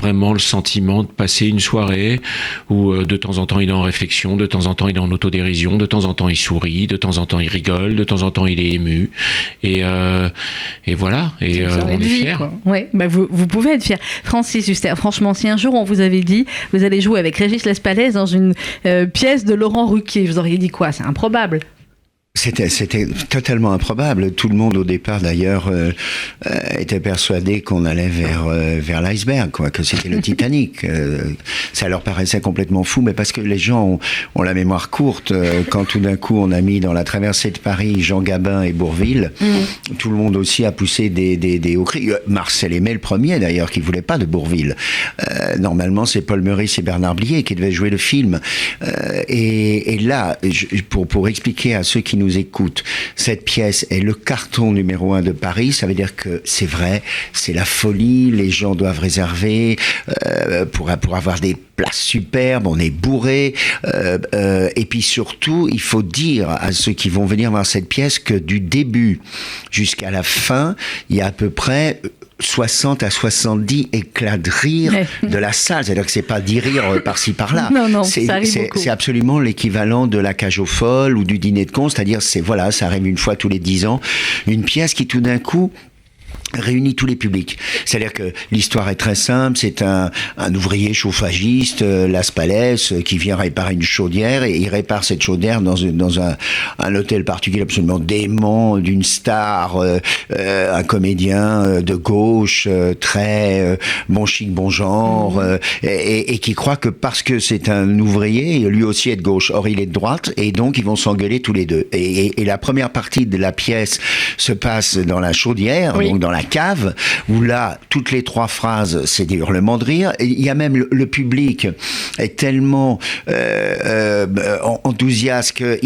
vraiment le sentiment de passer une soirée où de temps en temps il est en réflexion, de temps en temps il est en autodérision, de temps en temps il sourit, de temps en temps il rigole, de temps en temps il est ému. Et voilà, et on est fiers. Oui, vous pouvez être fiers. Francis Huster, franchement, si un jour on vous avait dit vous allez jouer avec Régis Lespalès dans une pièce de Laurent Ruquier, vous auriez dit quoi? C'est improbable. C'était totalement improbable. Tout le monde au départ d'ailleurs était persuadé qu'on allait vers l'iceberg, quoi, que c'était le Titanic. Ça leur paraissait complètement fou, mais parce que les gens ont la mémoire courte. Quand tout d'un coup on a mis dans la traversée de Paris Jean Gabin et Bourvil, tout le monde aussi a poussé des hauts cris. Marcel Aimé le premier d'ailleurs, qui voulait pas de Bourvil. Normalement c'est Paul Meurice et Bernard Blier qui devaient jouer le film. Et là, pour expliquer à ceux qui nous écoutent, cette pièce est le carton numéro 1 de Paris. Ça veut dire que c'est vrai, c'est la folie, les gens doivent réserver pour avoir des places superbes, on est bourrés, et puis surtout il faut dire à ceux qui vont venir voir cette pièce que du début jusqu'à la fin, il y a à peu près 60 à 70 éclats de rire de la salle. C'est-à-dire que c'est pas 10 rires par-ci par-là. Non, c'est c'est absolument l'équivalent de la Cage aux Folles ou du Dîner de Cons. C'est-à-dire, ça arrive une fois tous les 10 ans. Une pièce qui tout d'un coup réunit tous les publics. C'est-à-dire que l'histoire est très simple, c'est un ouvrier chauffagiste, Laspalès, qui vient réparer une chaudière, et il répare cette chaudière dans un hôtel particulier absolument dément, d'une star, un comédien de gauche, très bon chic, bon genre, et qui croit que parce que c'est un ouvrier, lui aussi est de gauche, or il est de droite, et donc ils vont s'engueuler tous les deux. Et la première partie de la pièce se passe dans la chaudière, donc dans la cave, où là, toutes les 3 phrases, c'est des hurlements de rire. Et il y a même le public est tellement enthousiaste que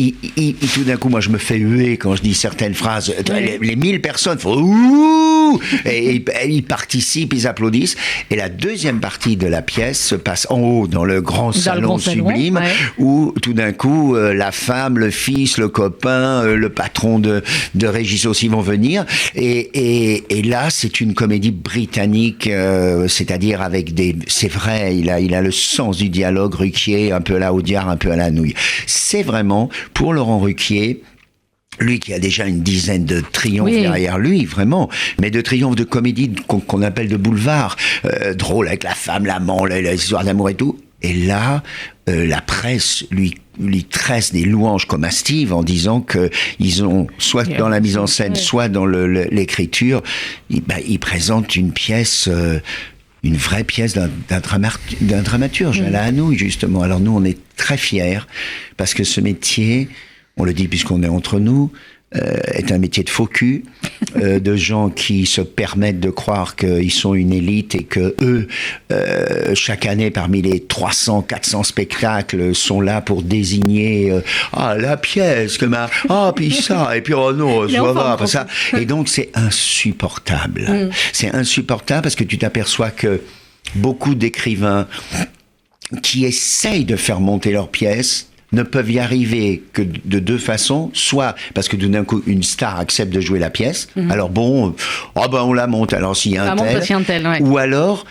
tout d'un coup, moi, je me fais huer quand je dis certaines phrases. Les 1000 personnes font ouh, et ils participent, ils applaudissent. Et la deuxième partie de la pièce se passe en haut, dans le grand salon sublime, où tout d'un coup, la femme, le fils, le copain, le patron de Régis aussi vont venir. Et là, c'est une comédie britannique, c'est-à-dire avec c'est vrai, il a le sens du dialogue Ruquier, un peu à la Audiard, un peu à la Nouille. C'est vraiment, pour Laurent Ruquier, lui qui a déjà une dizaine de triomphes derrière lui, vraiment, mais de triomphes de comédie qu'on appelle de boulevard, drôle avec la femme, l'amant, les histoires d'amour et tout. Et là, la presse lui tresse des louanges comestives en disant que ils ont, soit dans la mise en scène, soit dans l'écriture, ils présentent une pièce, une vraie pièce d'un dramaturge, à la Hanouille, justement. Alors nous, on est très fiers, parce que ce métier, on le dit puisqu'on est entre nous, est un métier de faux cul, de gens qui se permettent de croire qu'ils sont une élite et que eux, chaque année, parmi les 300, 400 spectacles, sont là pour désigner la pièce, puis ça, et puis oh non, ça va, après ça. Et donc c'est insupportable. C'est insupportable parce que tu t'aperçois que beaucoup d'écrivains qui essayent de faire monter leur pièce ne peuvent y arriver que de 2 façons, soit parce que tout d'un coup une star accepte de jouer la pièce, alors bon, on la monte, alors s'il y a un tel, ou alors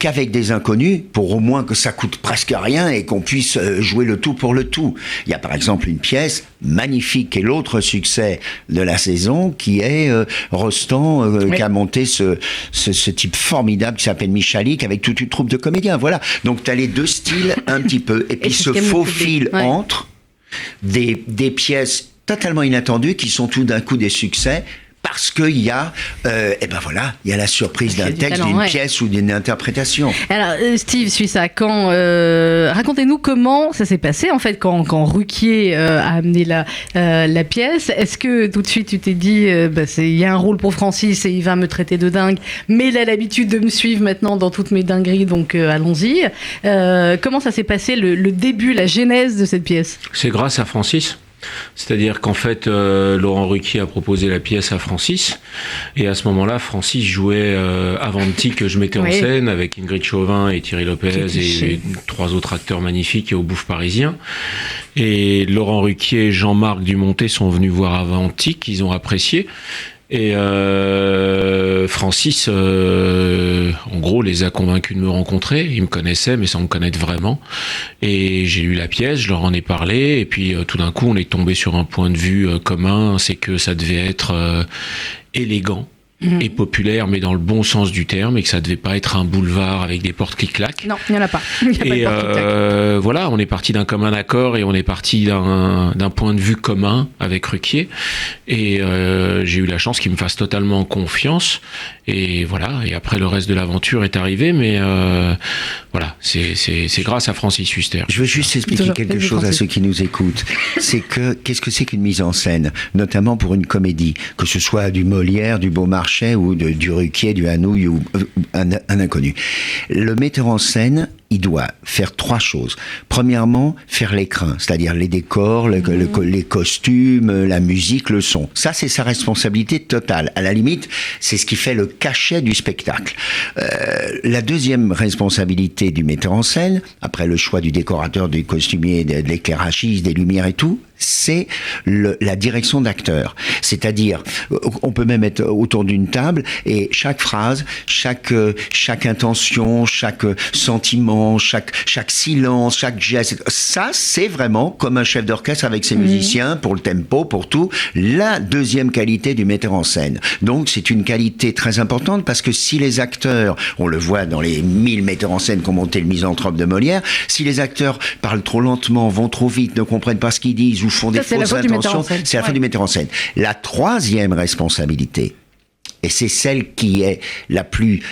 qu'avec des inconnus, pour au moins que ça coûte presque rien et qu'on puisse jouer le tout pour le tout. Il y a par exemple une pièce magnifique et l'autre succès de la saison qui est Rostand, qui a monté ce type formidable qui s'appelle Michalik avec toute une troupe de comédiens. Voilà. Donc tu as les 2 styles un petit peu et puis se faufilent entre des pièces totalement inattendues qui sont tout d'un coup des succès. Parce qu'il y a, il y a la surprise d'un texte, d'une pièce ou d'une interprétation. Alors, Steve Suissa, racontez-nous comment ça s'est passé, en fait, quand Ruquier a amené la pièce. Est-ce que tout de suite tu t'es dit, il y a un rôle pour Francis et il va me traiter de dingue, mais il a l'habitude de me suivre maintenant dans toutes mes dingueries, donc allons-y. Comment ça s'est passé, le début, la genèse de cette pièce? C'est grâce à Francis. C'est-à-dire qu'en fait, Laurent Ruquier a proposé la pièce à Francis, et à ce moment-là, Francis jouait Avanti, que je mettais en scène avec Ingrid Chauvin et Thierry Lopez et 3 autres acteurs magnifiques au Bouffe Parisien. Et Laurent Ruquier et Jean-Marc Dumontet sont venus voir Avanti, qu'ils ont apprécié. Et Francis, en gros, les a convaincus de me rencontrer. Ils me connaissaient, mais sans me connaître vraiment. Et j'ai lu la pièce, je leur en ai parlé. Et puis, tout d'un coup, on est tombé sur un point de vue commun. C'est que ça devait être élégant et populaire, mais dans le bon sens du terme, et que ça devait pas être un boulevard avec des portes clic-clac. Non, il n'y en a pas. Il y a pas de porte clic-clac. Voilà, on est parti d'un commun accord et on est parti d'un point de vue commun avec Ruquier. Et j'ai eu la chance qu'il me fasse totalement confiance. Et voilà, et après le reste de l'aventure est arrivé, mais voilà, c'est grâce à Francis Huster. Je veux juste expliquer quelque chose à ceux qui nous écoutent. C'est que, qu'est-ce que c'est qu'une mise en scène, notamment pour une comédie, que ce soit du Molière, du Beaumarchais ou du Ruquier, du Hanouille ou un inconnu. Le metteur en scène, il doit faire 3 choses. Premièrement, faire l'écrin, c'est-à-dire les décors, les costumes, la musique, le son. Ça, c'est sa responsabilité totale. À la limite, c'est ce qui fait le cachet du spectacle. La deuxième responsabilité du metteur en scène, après le choix du décorateur, du costumier, de l'éclairagiste, des lumières et tout, c'est la direction d'acteur. C'est-à-dire, on peut même être autour d'une table et chaque phrase, chaque intention, chaque sentiment, chaque silence, chaque geste, ça c'est vraiment comme un chef d'orchestre avec ses musiciens, pour le tempo, pour tout, la deuxième qualité du metteur en scène. Donc c'est une qualité très importante parce que si les acteurs, on le voit dans les 1000 metteurs en scène qui ont monté le Misanthrope de Molière, si les acteurs parlent trop lentement, vont trop vite, ne comprennent pas ce qu'ils disent ou font des fausses intentions, c'est la faute du metteur en scène. La troisième responsabilité, et c'est celle qui est la plus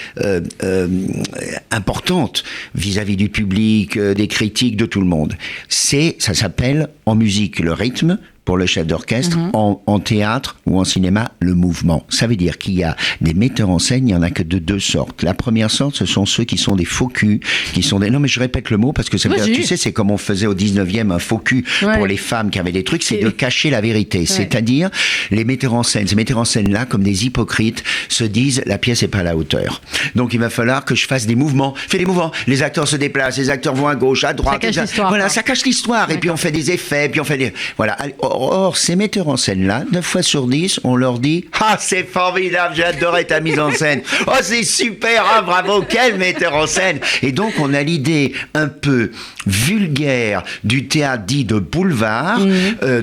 importante vis-à-vis du public, des critiques, de tout le monde, ça s'appelle en musique le rythme, pour le chef d'orchestre, en théâtre ou en cinéma, le mouvement. Ça veut dire qu'il y a des metteurs en scène, il n'y en a que de 2 sortes. La première sorte, ce sont ceux qui sont des faux culs, qui sont des... Non, mais je répète le mot parce que tu sais, c'est comme on faisait au 19e un faux cul pour les femmes qui avaient des trucs, c'est de cacher la vérité. C'est-à-dire, les metteurs en scène, ces metteurs en scène-là, comme des hypocrites, se disent, la pièce n'est pas à la hauteur. Donc, il va falloir que je fasse des mouvements. Fais des mouvements. Les acteurs se déplacent, les acteurs vont à gauche, à droite. Ça cache l'histoire. Voilà, ça cache l'histoire. Et puis, on fait des effets, puis on fait des... Voilà. Or, ces metteurs en scène-là, 9 fois sur 10, on leur dit « Ah, c'est formidable, j'ai adoré ta mise en scène. Oh, c'est super, ah, bravo, quel metteur en scène !» Et donc, on a l'idée un peu vulgaire du théâtre dit de boulevard,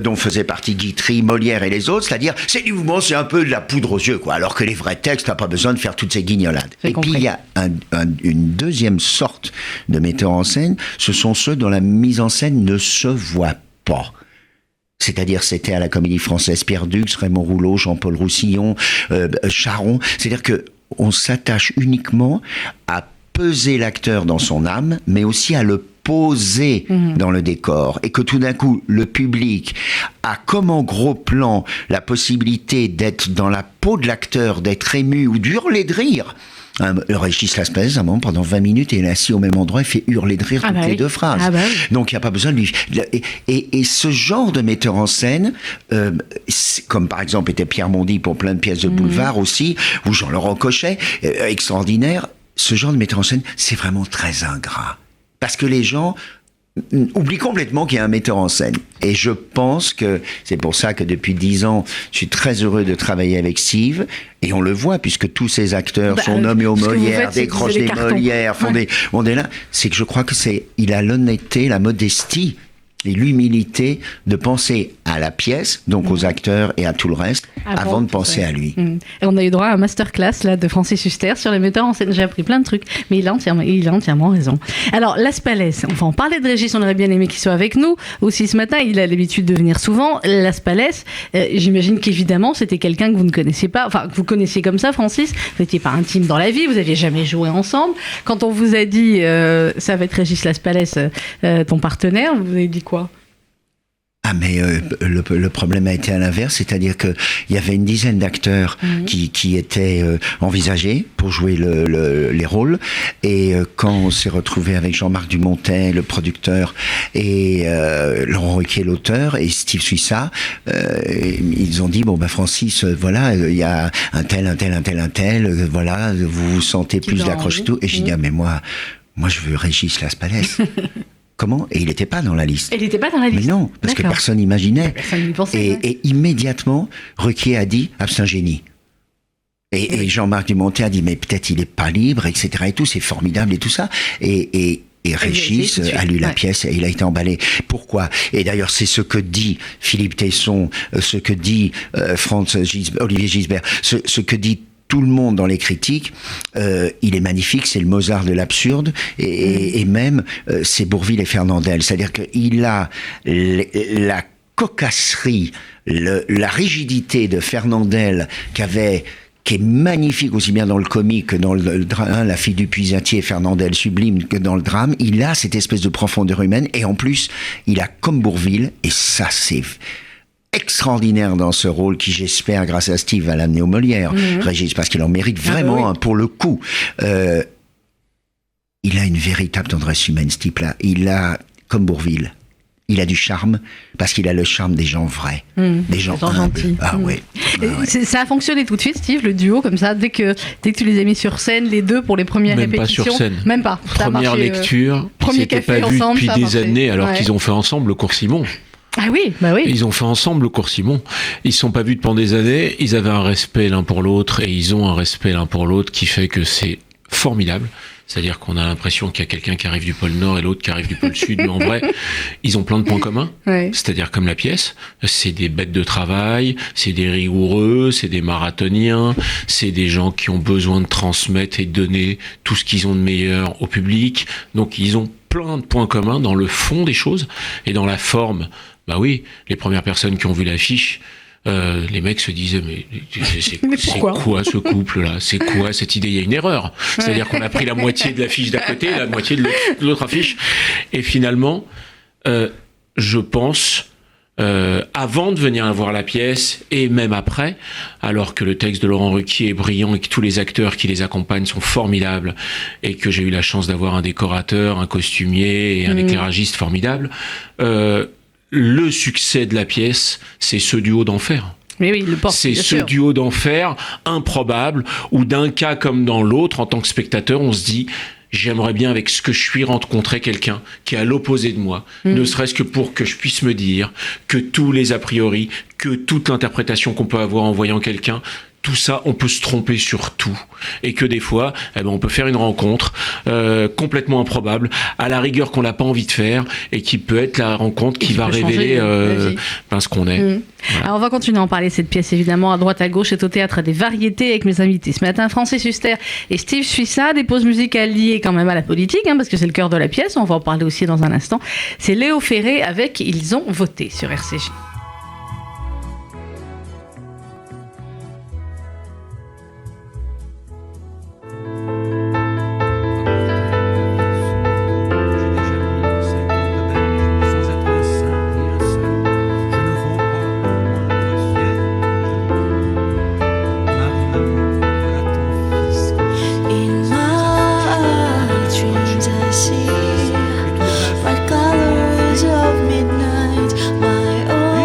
dont faisaient partie Guitry, Molière et les autres, c'est-à-dire, c'est du mouvement, c'est un peu de la poudre aux yeux, quoi. Alors que les vrais textes, t'as pas besoin de faire toutes ces guignolades. Et puis, il y a une deuxième sorte de metteurs en scène, ce sont ceux dont la mise en scène ne se voit pas. C'est-à-dire, c'était à la Comédie Française Pierre Dux, Raymond Rouleau, Jean-Paul Roussillon, Charon. C'est-à-dire que on s'attache uniquement à peser l'acteur dans son âme, mais aussi à le poser dans le décor. Et que tout d'un coup, le public a comme en gros plan la possibilité d'être dans la peau de l'acteur, d'être ému ou d'hurler de rire. Le Régis Laspalès, pendant 20 minutes, il est assis au même endroit, il fait hurler de rire toutes les 2 phrases. Donc, il n'y a pas besoin de lui... Et ce genre de metteur en scène, comme par exemple était Pierre Mondy pour plein de pièces de boulevard aussi, ou Jean-Laurent Cochet, extraordinaire, ce genre de metteur en scène, c'est vraiment très ingrat. Parce que les gens oublie complètement qu'il y a un metteur en scène. Et je pense que c'est pour ça que depuis 10 ans, je suis très heureux de travailler avec Steve. Et on le voit, puisque tous ces acteurs sont nommés aux Molières, décrochent des Molières, font des... On est là. C'est que je crois que il a l'honnêteté, la modestie et l'humilité de penser à la pièce, donc aux acteurs et à tout le reste, avant de penser à lui. Et on a eu droit à un masterclass là, de Francis Huster sur les metteurs en scène. J'ai appris plein de trucs, mais il a entièrement raison. Alors, Laspalès, on va en parler de Régis, on aurait bien aimé qu'il soit avec nous aussi ce matin, il a l'habitude de venir souvent. Laspalès, j'imagine qu'évidemment, c'était quelqu'un que vous ne connaissiez pas, enfin, que vous connaissiez comme ça, Francis, vous n'étiez pas intime dans la vie, vous n'aviez jamais joué ensemble. Quand on vous a dit, ça va être Régis Laspalès, ton partenaire, vous avez dit quoi ? Ah, mais le problème a été à l'inverse, c'est-à-dire que il y avait une dizaine d'acteurs qui étaient envisagés pour jouer les rôles, et quand on s'est retrouvé avec Jean-Marc Dumontet, le producteur, et Laurent Ruquier, l'auteur, et Steve Suissa, ils ont dit Francis, voilà, il y a un tel, voilà, vous vous sentez plus d'accroche et tout, et j'ai dit mais moi je veux Régis Laspalès. Comment ? Et il n'était pas dans la liste. Il n'était pas dans la liste. Mais non, parce que personne n'imaginait. Personne n'y pensait. Et immédiatement, Ruquier a dit « c'est un génie ». Et Jean-Marc Dumontet a dit, mais peut-être il est pas libre, etc. et tout, c'est formidable et tout ça. Et Régis a lu la pièce et il a été emballé. Pourquoi? Et d'ailleurs, c'est ce que dit Philippe Tesson, ce que dit Olivier Gisbert, ce que dit tout le monde dans les critiques. Il est magnifique, c'est le Mozart de l'absurde, et même c'est Bourvil et Fernandel. C'est-à-dire qu'il a la cocasserie, la rigidité de Fernandel qui est magnifique aussi bien dans le comique que dans le drame, La fille du puisatier, Fernandel sublime, que dans le drame. Il a cette espèce de profondeur humaine, et en plus, il a comme Bourvil, et ça c'est extraordinaire dans ce rôle qui, j'espère, grâce à Steve, va l'amener au Molière, Régis, parce qu'il en mérite vraiment, pour le coup. Il a une véritable tendresse humaine, ce type-là. Il a, comme Bourvil, il a du charme, parce qu'il a le charme des gens vrais, des gens gentils. Ah ouais. Ça a fonctionné tout de suite, Steve, le duo, comme ça, dès que tu les as mis sur scène, les deux, pour les premières répétitions. Même pas sur scène. Même pas. Première lecture, ils s'étaient pas vus depuis des années, alors qu'ils ont fait ensemble le Cours-Simon. Ah oui, bah oui. Ils ont fait ensemble le Cours-Simon. Ils se sont pas vus pendant des années, ils avaient un respect l'un pour l'autre, et ils ont un respect l'un pour l'autre qui fait que c'est formidable. C'est-à-dire qu'on a l'impression qu'il y a quelqu'un qui arrive du pôle Nord et l'autre qui arrive du pôle Sud, mais en vrai, ils ont plein de points communs. Ouais. C'est-à-dire comme la pièce, c'est des bêtes de travail, c'est des rigoureux, c'est des marathoniens, c'est des gens qui ont besoin de transmettre et de donner tout ce qu'ils ont de meilleur au public. Donc ils ont plein de points communs dans le fond des choses, et dans la forme. Bah oui, les premières personnes qui ont vu l'affiche, les mecs se disaient mais c'est quoi ce couple-là? C'est quoi cette idée? Il y a une erreur. C'est-à-dire qu'on a pris la moitié de l'affiche d'à côté, la moitié de l'autre affiche. Et finalement, je pense, avant de venir voir la pièce, et même après, alors que le texte de Laurent Ruquier est brillant et que tous les acteurs qui les accompagnent sont formidables, et que j'ai eu la chance d'avoir un décorateur, un costumier et un éclairagiste formidable, le succès de la pièce, c'est ce duo d'enfer. Mais oui, le porte, c'est ce duo d'enfer improbable, où d'un cas comme dans l'autre, en tant que spectateur, on se dit j'aimerais bien, avec ce que je suis, rencontrer quelqu'un qui est à l'opposé de moi, ne serait-ce que pour que je puisse me dire que tous les a priori, que toute l'interprétation qu'on peut avoir en voyant quelqu'un, tout ça, on peut se tromper sur tout. Et que des fois, on peut faire une rencontre complètement improbable, à la rigueur qu'on n'a pas envie de faire, et qui peut être la rencontre qui va révéler ce qu'on est. Voilà. Alors on va continuer à en parler, cette pièce, évidemment, à droite à gauche. C'est au Théâtre des Variétés avec mes invités ce matin, Francis Huster et Steve Suissa. Des pauses musicales liées quand même à la politique, parce que c'est le cœur de la pièce. On va en parler aussi dans un instant. C'est Léo Ferré avec Ils ont voté sur RCJ. Colors of midnight, my own.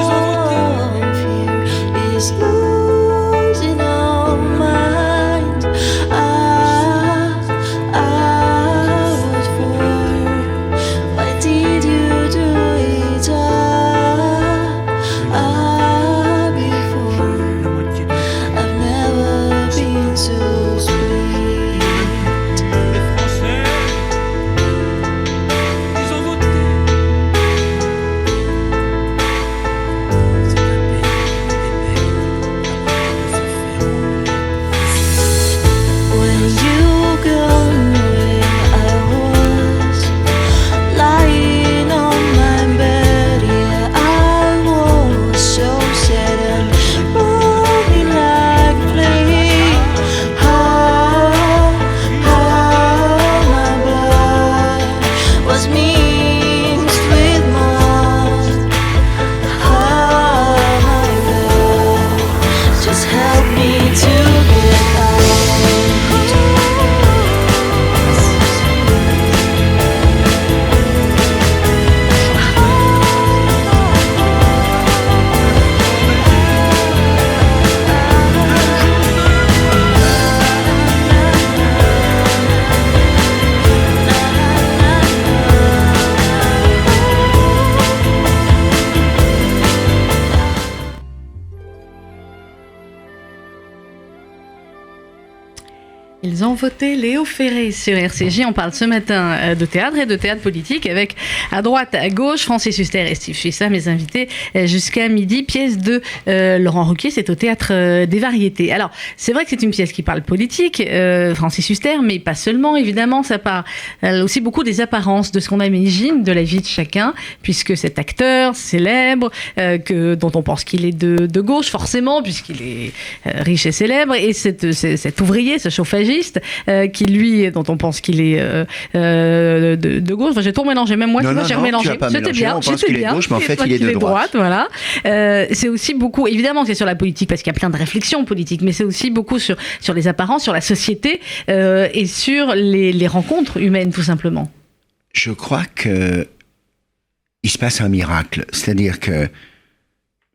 Ils ont voté Léo Ferré sur RCJ. On parle ce matin de théâtre et de théâtre politique avec à droite, à gauche, Francis Huster et Steve Suissa, mes invités jusqu'à midi. Pièce de Laurent Ruquier, c'est au Théâtre des Variétés. Alors, c'est vrai que c'est une pièce qui parle politique, Francis Huster, mais pas seulement, évidemment. Ça parle aussi beaucoup des apparences, de ce qu'on imagine de la vie de chacun, puisque cet acteur célèbre, dont on pense qu'il est de gauche, forcément, puisqu'il est riche et célèbre, et cet ouvrier, ce chauffagiste, dont on pense qu'il est de gauche. Enfin, j'ai tout mélangé, même moi, j'ai remélangé. C'était bien. On pense qu'il est de gauche, mais en fait, il est de droite. Voilà. C'est aussi beaucoup, évidemment, c'est sur la politique, parce qu'il y a plein de réflexions politiques, mais c'est aussi beaucoup sur les apparences, sur la société et sur les rencontres humaines, tout simplement. Je crois que il se passe un miracle. C'est-à-dire que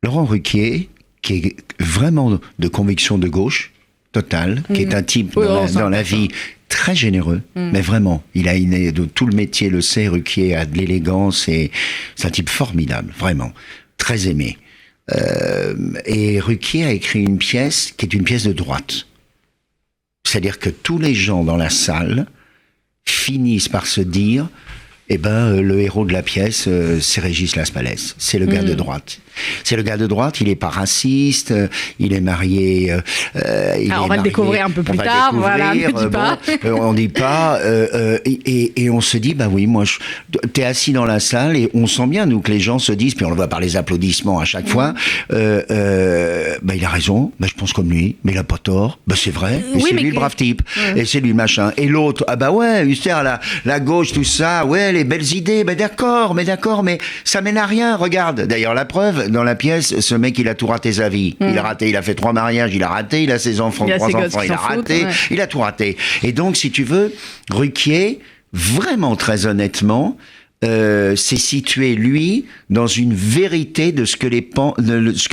Laurent Ruquier, qui est vraiment de conviction de gauche, totale, qui est un type dans la vie très généreux, mais vraiment, il a tout le métier le sait, Ruquier a de l'élégance et c'est un type formidable, vraiment, très aimé. Et Ruquier a écrit une pièce qui est une pièce de droite. C'est-à-dire que tous les gens dans la salle finissent par se dire, le héros de la pièce, c'est Régis Laspalès. C'est le gars de droite. C'est le gars de droite, il est pas raciste, il est marié. On va le découvrir un peu plus tard, voilà, ne dis pas. On dit pas, et on se dit, oui, moi, t'es assis dans la salle et on sent bien, nous, que les gens se disent, puis on le voit par les applaudissements à chaque fois, il a raison, je pense comme lui, mais il a pas tort, c'est vrai, et c'est lui le brave type, et c'est lui le machin. Et l'autre, Huster, la gauche, tout ça, les belles idées, d'accord, mais ça mène à rien, regarde. D'ailleurs, la preuve, dans la pièce, ce mec, il a tout raté sa vie. Il a raté, il a fait 3 mariages, il a raté, il a ses enfants, 3 enfants, il a raté, il a tout raté. Et donc, si tu veux, Ruquier, vraiment très honnêtement, s'est situé, lui, dans une vérité de ce que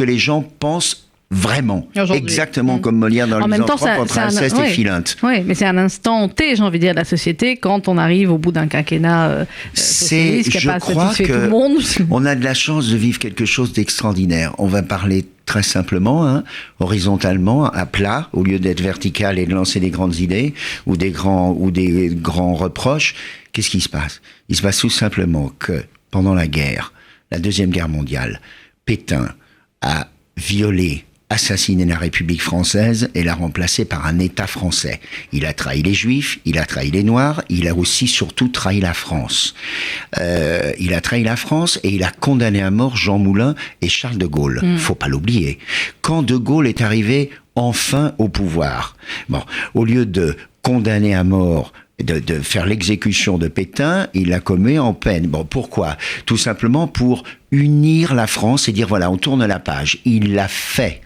les gens pensent vraiment. Exactement comme Molière dans le Misanthrope entre Alceste et Philinte. Oui, mais c'est un instant T, j'ai envie de dire, de la société, quand on arrive au bout d'un quinquennat socialiste qui n'a pas satisfait tout le monde. On a de la chance de vivre quelque chose d'extraordinaire. On va parler très simplement, horizontalement, à plat, au lieu d'être vertical et de lancer des grandes idées ou des grands reproches. Qu'est-ce qui se passe ? Il se passe tout simplement que pendant la Deuxième Guerre mondiale, Pétain a assassiné la République française et l'a remplacé par un État français. Il a trahi les Juifs, il a trahi les Noirs, il a aussi surtout trahi la France. Il a trahi la France et il a condamné à mort Jean Moulin et Charles de Gaulle. Faut pas l'oublier. Quand de Gaulle est arrivé enfin au pouvoir, au lieu de condamner à mort, de faire l'exécution de Pétain, il l'a commis en peine. Pourquoi ? Tout simplement pour unir la France et dire voilà, on tourne la page. Il l'a fait,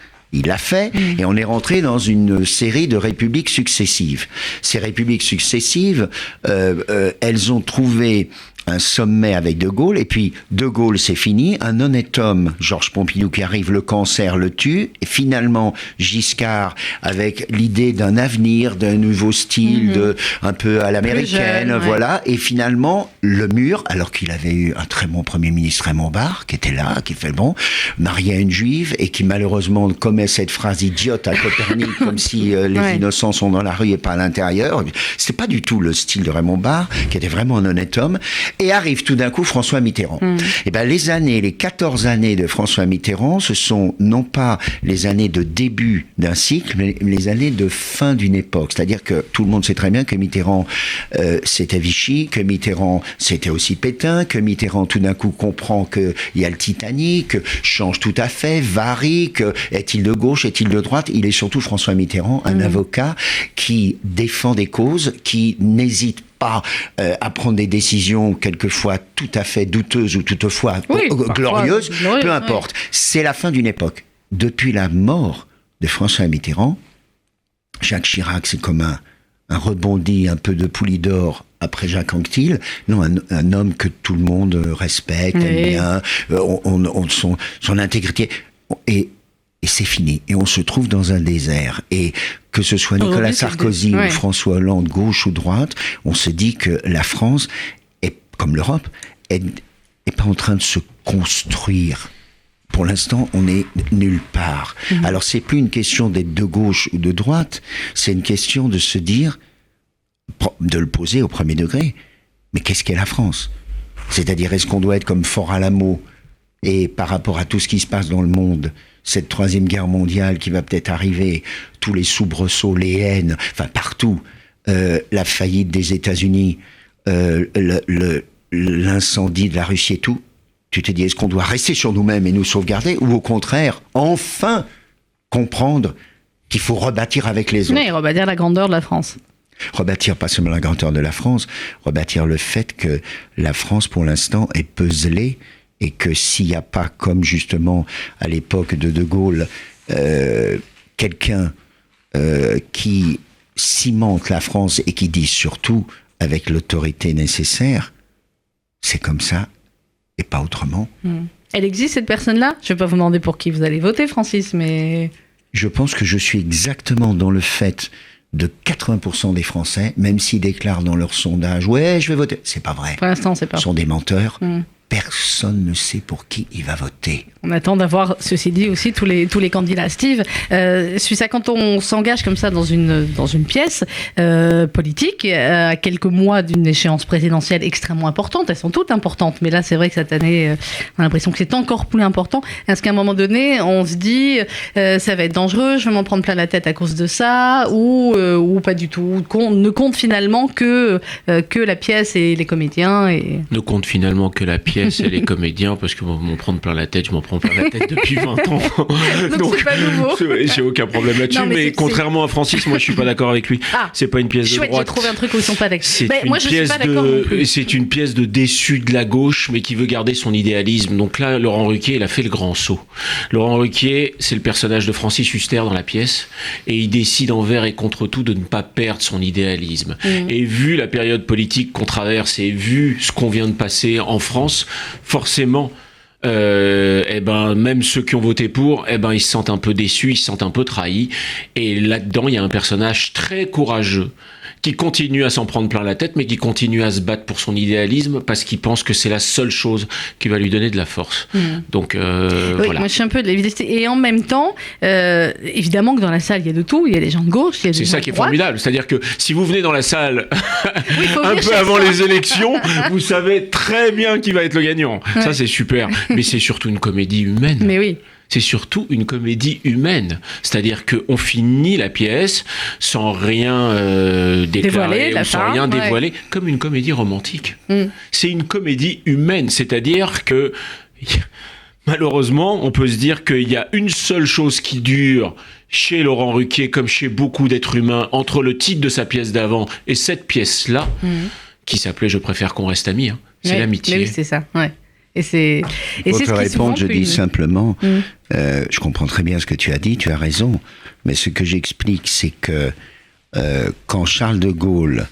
et on est rentré dans une série de républiques successives. Ces républiques successives, elles ont trouvé un sommet avec De Gaulle, et puis De Gaulle, c'est fini. Un honnête homme, Georges Pompidou, qui arrive, le cancer le tue, et finalement Giscard, avec l'idée d'un avenir, d'un nouveau style, un peu à l'américaine, voilà, et finalement le mur, alors qu'il avait eu un très bon Premier ministre, Raymond Barre, qui était là, qui fait marié à une juive, et qui malheureusement commet cette phrase idiote à Copernic, comme si les innocents sont dans la rue et pas à l'intérieur. C'était pas du tout le style de Raymond Barre, qui était vraiment un honnête homme. Et arrive tout d'un coup François Mitterrand. Les 14 années de François Mitterrand, ce sont non pas les années de début d'un cycle, mais les années de fin d'une époque. C'est-à-dire que tout le monde sait très bien que Mitterrand, c'était Vichy, que Mitterrand, c'était aussi Pétain, que Mitterrand tout d'un coup comprend qu'il y a le Titanic, change tout à fait, varie, que est-il de gauche, est-il de droite. Il est surtout François Mitterrand, un avocat qui défend des causes, qui n'hésite pas à prendre des décisions quelquefois tout à fait douteuses ou toutefois glorieuses, peu importe. C'est la fin d'une époque. Depuis la mort de François Mitterrand, Jacques Chirac, c'est comme un rebondi un peu de Poulidor après Jacques Anquetil. Non, un homme que tout le monde respecte, aime bien, son intégrité. Et c'est fini. Et on se trouve dans un désert. Et que ce soit Nicolas Sarkozy ou François Hollande, gauche ou droite, on se dit que la France, comme l'Europe, est pas en train de se construire. Pour l'instant, on est nulle part. Alors, c'est plus une question d'être de gauche ou de droite, c'est une question de se dire, de le poser au premier degré. Mais qu'est-ce qu'est la France ? C'est-à-dire, est-ce qu'on doit être comme Fort Alamo ? Et par rapport à tout ce qui se passe dans le monde, cette troisième guerre mondiale qui va peut-être arriver, tous les soubresauts, les haines, enfin partout, la faillite des États-Unis, l'incendie de la Russie et tout, tu te dis, est-ce qu'on doit rester sur nous-mêmes et nous sauvegarder, ou au contraire, enfin comprendre qu'il faut rebâtir avec les autres ? Oui, rebâtir la grandeur de la France. Rebâtir pas seulement la grandeur de la France, rebâtir le fait que la France, pour l'instant, est puzzlée, et que s'il n'y a pas, comme justement à l'époque de Gaulle, quelqu'un qui cimente la France et qui dit surtout avec l'autorité nécessaire, c'est comme ça et pas autrement. Elle existe, cette personne-là ? Je ne vais pas vous demander pour qui vous allez voter, Francis, mais... Je pense que je suis exactement dans le fait de 80% des Français, même s'ils déclarent dans leur sondage « Ouais, je vais voter », c'est pas vrai. Pour l'instant, c'est pas. Ils sont des menteurs. Personne ne sait pour qui il va voter. On attend d'avoir, ceci dit, aussi tous les candidats. Steve, Suissa, quand on s'engage comme ça dans une pièce politique, à quelques mois d'une échéance présidentielle extrêmement importante, elles sont toutes importantes, mais là c'est vrai que cette année, on a l'impression que c'est encore plus important. Est-ce qu'à un moment donné, on se dit, ça va être dangereux, je vais m'en prendre plein la tête à cause de ça, ou pas du tout, ne compte finalement que la pièce et les comédiens et... Ne compte finalement que la pièce et les comédiens, parce que m'en prendre plein la tête, je m'en prends plein la tête depuis 20 ans. Donc c'est pas nouveau. J'ai aucun problème là-dessus, Non, mais contrairement à Francis, moi je suis pas d'accord avec lui. C'est pas une pièce de droite. J'ai trouvé un truc où ils sont pas d'accord. Moi je suis pas d'accord non plus. C'est une pièce de déçu de la gauche, mais qui veut garder son idéalisme. Donc là, Laurent Ruquier, il a fait le grand saut. Laurent Ruquier, c'est le personnage de Francis Huster dans la pièce, et il décide envers et contre tout de ne pas perdre son idéalisme. Et vu la période politique qu'on traverse, et vu ce qu'on vient de passer en France, forcément, même ceux qui ont voté pour, ils se sentent un peu déçus, ils se sentent un peu trahis. Et là-dedans, il y a un personnage très courageux qui continue à s'en prendre plein la tête, mais qui continue à se battre pour son idéalisme parce qu'il pense que c'est la seule chose qui va lui donner de la force. Donc, oui, voilà. Moi, je suis un peu de l'évidité. Et en même temps, évidemment que dans la salle, il y a de tout. Il y a des gens de gauche, il y a des gens de droite. C'est ça qui est formidable. C'est-à-dire que si vous venez dans la salle oui, un peu avant les élections, vous savez très bien qui va être le gagnant. Ouais. Ça, c'est super. Mais c'est surtout une comédie humaine. Mais oui. C'est surtout une comédie humaine. C'est-à-dire qu'on finit la pièce sans rien déclarer, sans rien dévoiler, comme une comédie romantique. C'est une comédie humaine. C'est-à-dire que, malheureusement, on peut se dire qu'il y a une seule chose qui dure chez Laurent Ruquier, comme chez beaucoup d'êtres humains, entre le titre de sa pièce d'avant et cette pièce-là, qui s'appelait « Je préfère qu'on reste amis », c'est l'amitié. Oui, c'est ça, ouais. Et pour te répondre, je dis simplement, je comprends très bien ce que tu as dit, tu as raison, mais ce que j'explique, c'est que quand Charles de Gaulle,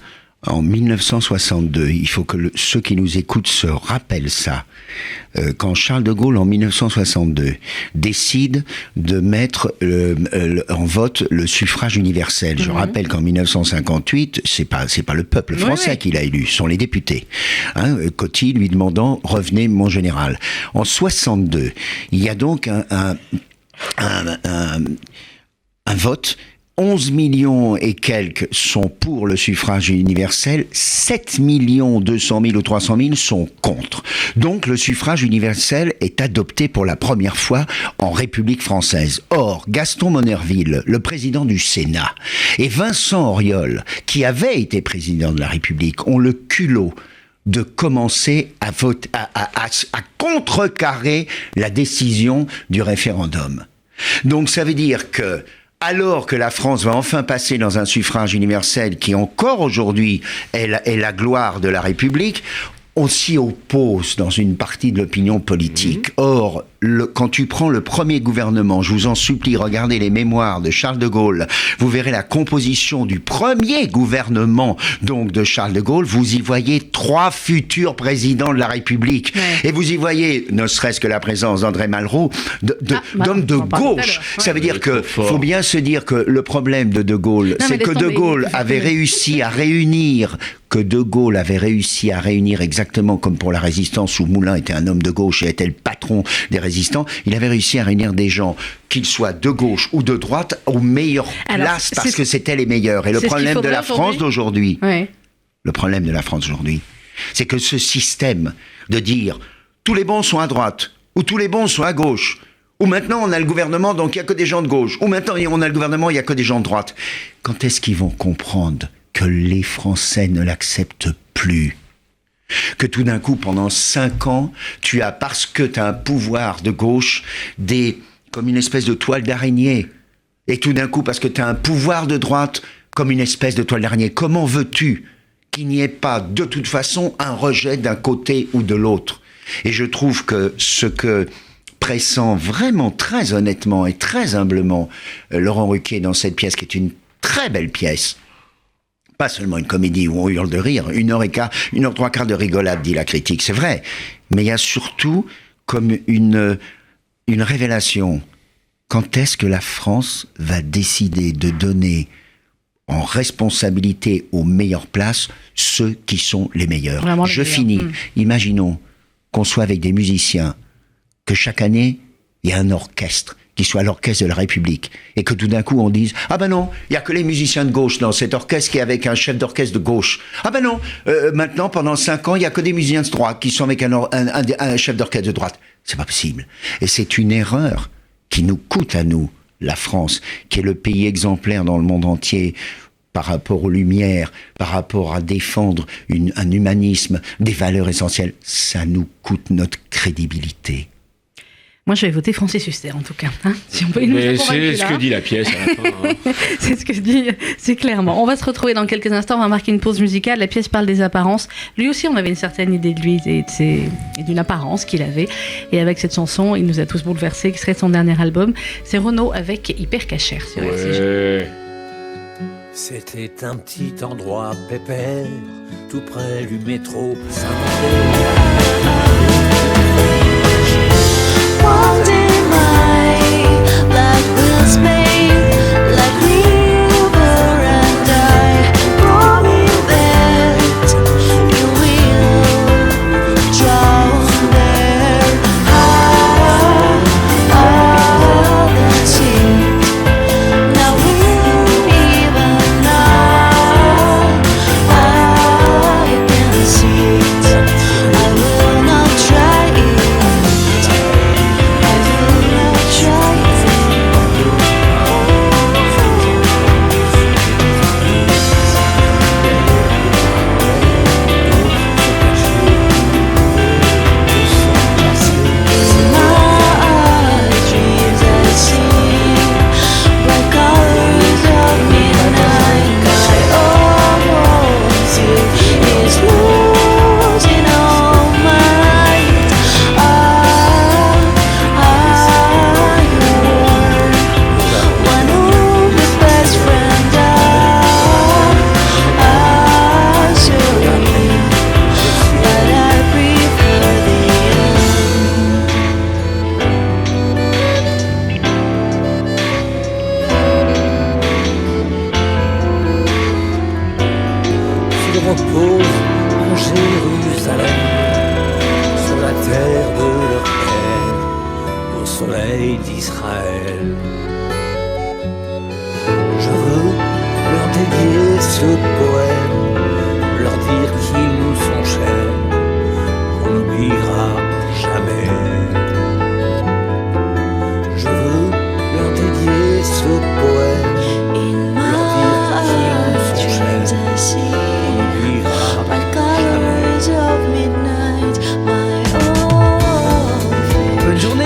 en 1962, il faut que ceux qui nous écoutent se rappellent ça, quand Charles de Gaulle, en 1962, décide de mettre en vote le suffrage universel. Je rappelle qu'en 1958, c'est pas le peuple français qui l'a élu, ce sont les députés. Coty lui demandant « Revenez, mon général ». En 62, il y a donc un vote. 11 millions et quelques sont pour le suffrage universel, 7 200 000 ou 300 000 sont contre. Donc le suffrage universel est adopté pour la première fois en République française. Or, Gaston Monnerville, le président du Sénat, et Vincent Auriol, qui avait été président de la République, ont le culot de commencer à voter, à contrecarrer la décision du référendum. Donc ça veut dire que alors que la France va enfin passer dans un suffrage universel qui encore aujourd'hui est la gloire de la République, on s'y oppose dans une partie de l'opinion politique. Or, quand tu prends le premier gouvernement, je vous en supplie, regardez les mémoires de Charles de Gaulle, vous verrez la composition du premier gouvernement donc de Charles de Gaulle, vous y voyez 3 futurs présidents de la République. Et vous y voyez, ne serait-ce que la présence d'André Malraux, d'hommes de gauche. Ça veut dire que, faut bien se dire que le problème de Gaulle, c'est que De Gaulle avait réussi à réunir que De Gaulle avait réussi à réunir exactement comme pour la résistance où Moulin était un homme de gauche et était le patron des résistants, il avait réussi à réunir des gens, qu'ils soient de gauche ou de droite, aux meilleures places parce que c'était les meilleurs. Et le problème de la France d'aujourd'hui, le problème de la France aujourd'hui, c'est que ce système de dire tous les bons sont à droite ou tous les bons sont à gauche, ou maintenant on a le gouvernement donc il n'y a que des gens de gauche, ou maintenant on a le gouvernement il n'y a que des gens de droite, quand est-ce qu'ils vont comprendre que les Français ne l'acceptent plus? Que tout d'un coup, pendant 5 ans, tu as, parce que tu as un pouvoir de gauche, comme une espèce de toile d'araignée. Et tout d'un coup, parce que tu as un pouvoir de droite, comme une espèce de toile d'araignée. Comment veux-tu qu'il n'y ait pas, de toute façon, un rejet d'un côté ou de l'autre? Et je trouve que ce que pressent vraiment, très honnêtement et très humblement, Laurent Ruquier dans cette pièce, qui est une très belle pièce, pas seulement une comédie où on hurle de rire, 1h03 de rigolade, dit la critique, c'est vrai. Mais il y a surtout comme une révélation. Quand est-ce que la France va décider de donner en responsabilité aux meilleures places ceux qui sont les meilleurs? Vraiment Je finis. Imaginons qu'on soit avec des musiciens, que chaque année, il y a un orchestre qui soit l'orchestre de la République, et que tout d'un coup on dise « Ah ben non, il n'y a que les musiciens de gauche dans cet orchestre qui est avec un chef d'orchestre de gauche. Ah ben non, maintenant pendant 5 ans, il n'y a que des musiciens de droite qui sont avec un chef d'orchestre de droite. » C'est pas possible. Et c'est une erreur qui nous coûte à nous, la France, qui est le pays exemplaire dans le monde entier par rapport aux Lumières, par rapport à défendre un humanisme, des valeurs essentielles. Ça nous coûte notre crédibilité. Moi, je vais voter Francis Huster, en tout cas. Hein, si on peut mais c'est ce que dit la pièce à la fin. Hein. C'est ce que dit, c'est clairement. On va se retrouver dans quelques instants, on va marquer une pause musicale. La pièce parle des apparences. Lui aussi, on avait une certaine idée de lui et d'une apparence qu'il avait. Et avec cette chanson, il nous a tous bouleversés, qui serait son dernier album. C'est Renaud avec Hyper Cacher sur RCJ. C'était un petit endroit pépère, tout près du métro Saint-Mandé. One day my life will smile like river and I promise that you will drown there. That's it. Now even now I can see it. I will not try it.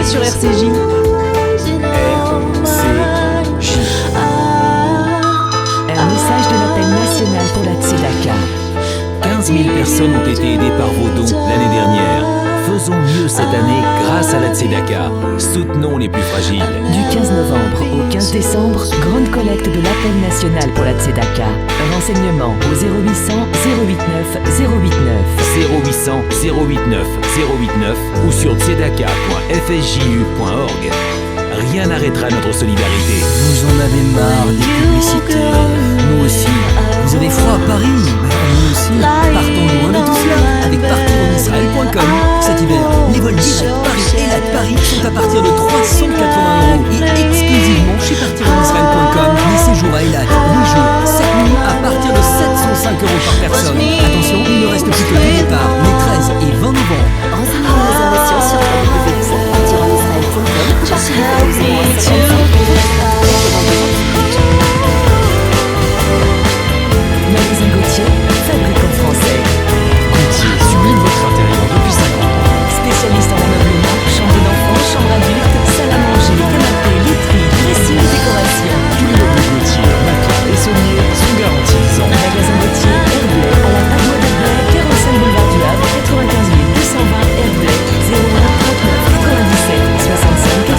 Sur RCJ. Un message de l'appel national pour la Tzedaka. 15 000 personnes ont été aidées par vos dons l'année dernière. Faisons mieux cette année grâce à la Tzedaka. Soutenons les plus fragiles. Du 15 novembre au 15 décembre, grande collecte de l'appel national pour la Tzedaka. Renseignements au 0800 089 089. 0800 089 089 ou sur tzedaka.fsju.org. Rien n'arrêtera notre solidarité. Vous en avez marre des publicités, Nous aussi. Vous avez froid à Paris? Nous aussi. Partons loin de tout cela avec partirenisraël.com. Cet hiver, les vols directs Paris sont à partir de 380 € et exclusivement chez partirenisraël.com. Les séjours à Eilat, 8 jours, 7 nuits à partir de 705 € par personne. Attention, il ne reste plus que 2 départs, les 13 et 20 novembre. Renseignez vos réservations sur www.partirenisraël.com. Magasin Gauthier, fabricant français. Gauthier sublime votre intérieur depuis 50 ans. Spécialiste en ameublement, chambre d'enfants, chambre adulte, salle à manger, canapé, literie, dressing, décoration. Tous les meubles Gauthier, matelas et sommiers sont garantis 10 ans. Magasin Gauthier, Herblay, à la Pavoie d'Herblay, 45 boulevard du Havre, 95 220 Herblay, 01 39 97 65 92.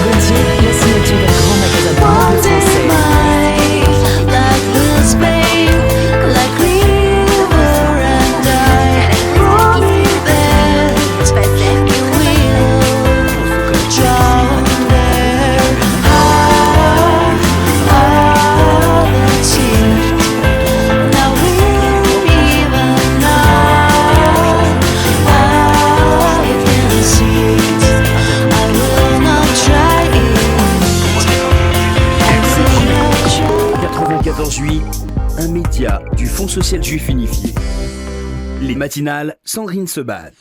Gauthier, la signature d'un grand magasin de meubles français. Juillet, un média du Fonds social juif unifié. Les matinales, Sandrine Sebat.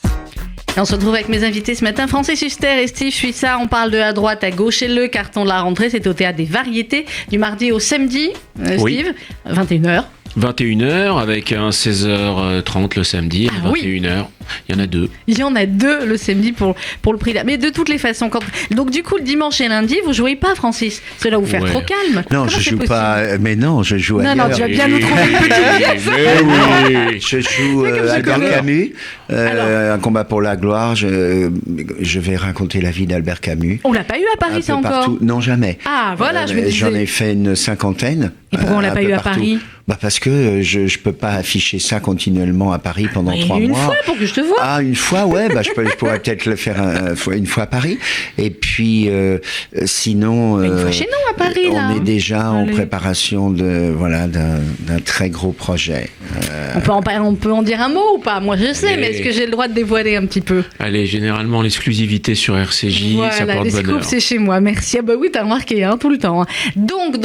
Et on se retrouve avec mes invités ce matin, Francis Huster et Steve Suissard. On parle de à droite à gauche et le carton de la rentrée, c'est au Théâtre des Variétés du mardi au samedi, Oui. Steve, 21h. 21h avec un 16h30 le samedi, Ah oui. 21h. Il y en a 2. Il y en a 2 le samedi pour le prix là. Mais de toutes les façons, donc du coup le dimanche et lundi, vous jouez pas, Francis. Cela vous faire Ouais. trop calme. Non, Comment je c'est joue possible? pas. Mais non, je joue Non, ailleurs. non, tu vas bien nous trouver une petite pièce. Mais oui. Je joue Mais comme je Albert connais. Camus, Alors. Un combat pour la gloire. Je vais raconter la vie d'Albert Camus. On l'a pas eu à Paris, Un ça peu encore. partout. Non, jamais. Ah, voilà, je me disais. J'en ai fait une cinquantaine. Et pourquoi on l'a un pas peu eu à partout. Paris? Parce que je peux pas afficher ça continuellement à Paris pendant Et 3 une mois. fois pour que je te vois. Ah, une fois, ouais, je pourrais peut-être le faire une fois à Paris. Et puis, sinon, Mais une fois chez nous à Paris, on là. est déjà en Allez. préparation d'un très gros projet. On peut en dire un mot ou pas? Moi je sais, Allez. mais est-ce que j'ai le droit de dévoiler un petit peu? Allez, généralement l'exclusivité sur RCJ, ça Voilà, porte les bonheur. scoops, c'est chez moi. Merci. Ah bah oui, t'as remarqué, hein, tout le temps. hein. Donc,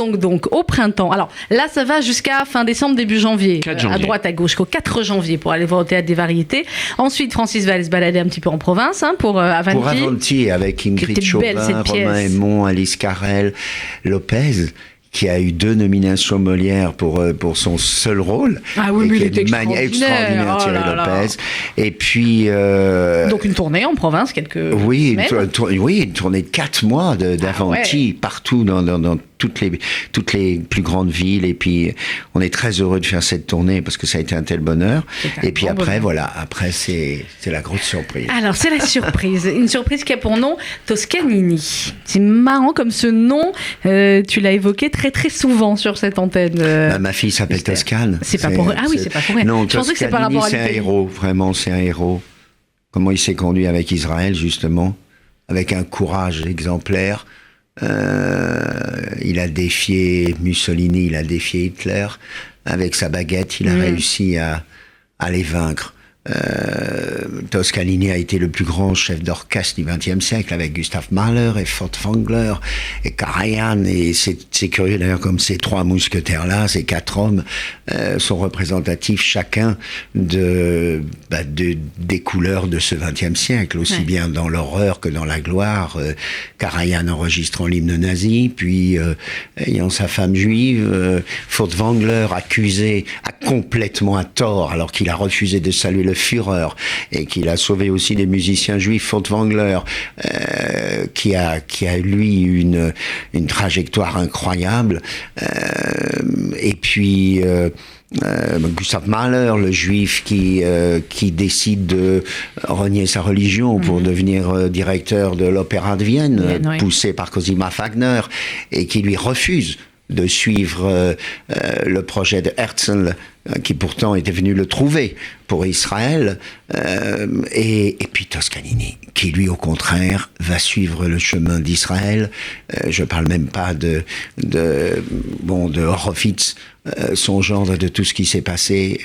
au printemps. Alors là, ça va jusqu'à fin décembre, début janvier. 4 À janvier. droite, à gauche, jusqu'au 4 janvier pour aller voir au Théâtre des Variétés. Ensuite, Francis va aller se balader un petit peu en province, hein, pour Avanti. Pour Avanti, avec Qui Ingrid était belle, Chauvin, cette pièce. Romain Aymon, Alice Carrel, Lopez, qui a eu 2 nominations Molière pour son seul rôle. Ah oui, Et mais qui il était est extraordinaire, extraordinaire. Thierry Oh là là. Lopez. Et puis... Donc une tournée en province, quelques oui, semaines. une tournée de 4 mois d'Avanti, partout dans toutes les plus grandes villes. Et puis, on est très heureux de faire cette tournée parce que ça a été un tel bonheur. C'est un Et puis grand après, bonheur. voilà, après, c'est la grosse surprise. Alors, c'est la surprise. Une surprise qui a pour nom Toscanini. C'est marrant comme ce nom, tu l'as évoqué très très souvent sur cette antenne. Ma fille s'appelle Esther. Toscane. C'est pas pour... Ah oui, c'est pas pour elle. Non, Je pensais que c'est par Toscanini, rapport à c'est un l'Italie. héros, vraiment, c'est un héros. Comment il s'est conduit avec Israël, justement, avec un courage exemplaire. Il a défié Mussolini, il a défié Hitler. Avec sa baguette, il a réussi à les vaincre. Toscanini a été le plus grand chef d'orchestre du XXe siècle, avec Gustav Mahler et Furtwängler et Karajan. Et c'est curieux d'ailleurs, comme ces 3 mousquetaires-là, ces 4 hommes, sont représentatifs chacun des couleurs de ce XXe siècle, aussi bien dans l'horreur que dans la gloire. Karajan enregistrant l'hymne nazi, puis ayant sa femme juive, Furtwängler accusé complètement à tort, alors qu'il a refusé de saluer le Führer et qu'il a sauvé aussi des musiciens juifs, Furtwängler, qui a lui une trajectoire incroyable. Et puis Gustav Mahler, le juif qui décide de renier sa religion pour devenir directeur de l'Opéra de Vienne, Vienne, oui. poussé par Cosima Wagner, et qui lui refuse de suivre le projet de Herzl, qui pourtant était venu le trouver pour Israël, et puis Toscanini, qui lui au contraire va suivre le chemin d'Israël. Je parle même pas de Horowitz, son gendre, de tout ce qui s'est passé.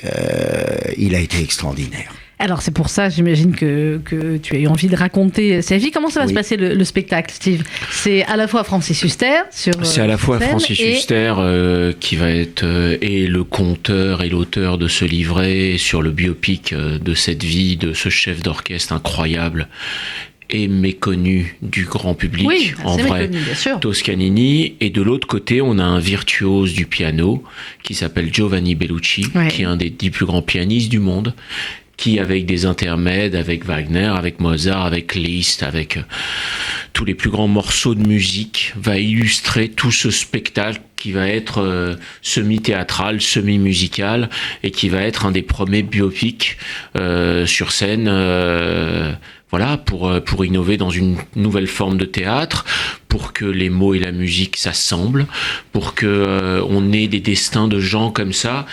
Il a été extraordinaire. Alors c'est pour ça, j'imagine que tu as eu envie de raconter sa vie. Comment ça va se passer le spectacle, Steve? C'est à la fois Francis Huster c'est à la fois scène Francis Huster qui va être et le conteur et l'auteur de ce livret sur le biopic de cette vie de ce chef d'orchestre incroyable et méconnu du grand public, oui, en vrai, méconnu, bien sûr. Toscanini. Et de l'autre côté, on a un virtuose du piano qui s'appelle Giovanni Bellucci, qui est un des 10 plus grands pianistes du monde, qui, avec des intermèdes, avec Wagner, avec Mozart, avec Liszt, avec tous les plus grands morceaux de musique, va illustrer tout ce spectacle qui va être semi-théâtral, semi-musical, et qui va être un des premiers biopics sur scène, voilà, pour innover dans une nouvelle forme de théâtre, pour que les mots et la musique s'assemblent, pour que on ait des destins de gens comme ça,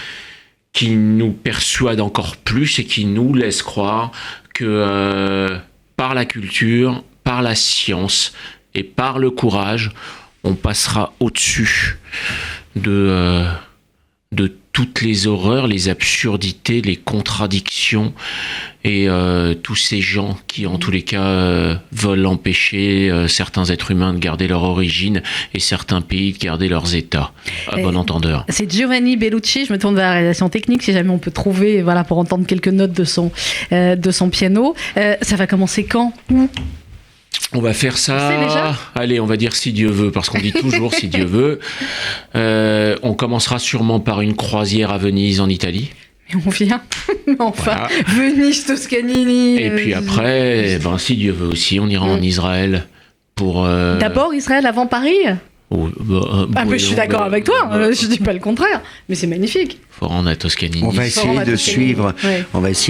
qui nous persuade encore plus et qui nous laisse croire que par la culture, par la science et par le courage, on passera au-dessus de toutes les horreurs, les absurdités, les contradictions et tous ces gens qui, en tous les cas, veulent empêcher certains êtres humains de garder leur origine et certains pays de garder leurs États, à bon entendeur. C'est Giovanni Bellucci, je me tourne vers la réalisation technique, si jamais on peut trouver, voilà, pour entendre quelques notes de son piano. Ça va commencer quand? Où? On va faire ça, allez, on va dire si Dieu veut, parce qu'on dit toujours si Dieu veut. On commencera sûrement par une croisière à Venise, en Italie. Et on vient, enfin, voilà. Venise, Toscanini. Et puis après, si Dieu veut aussi, on ira en Israël pour... D'abord Israël avant Paris? Mais je suis d'accord avec toi, je dis pas le contraire, mais c'est magnifique. Faut rendre à Toscanini. On va essayer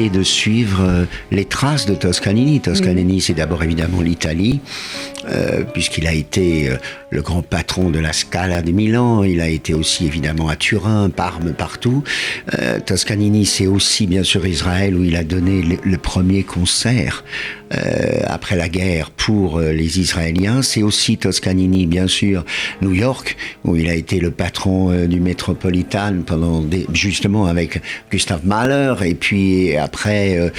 de suivre les traces de Toscanini. Toscanini, c'est d'abord évidemment l'Italie, puisqu'il a été le grand patron de la Scala de Milan. Il a été aussi évidemment à Turin, Parme, partout. Toscanini, c'est aussi bien sûr Israël, où il a donné le premier concert après la guerre pour les Israéliens. C'est aussi Toscanini, bien sûr, New York, où il a été le patron du Metropolitan pendant justement avec Gustav Mahler, et puis après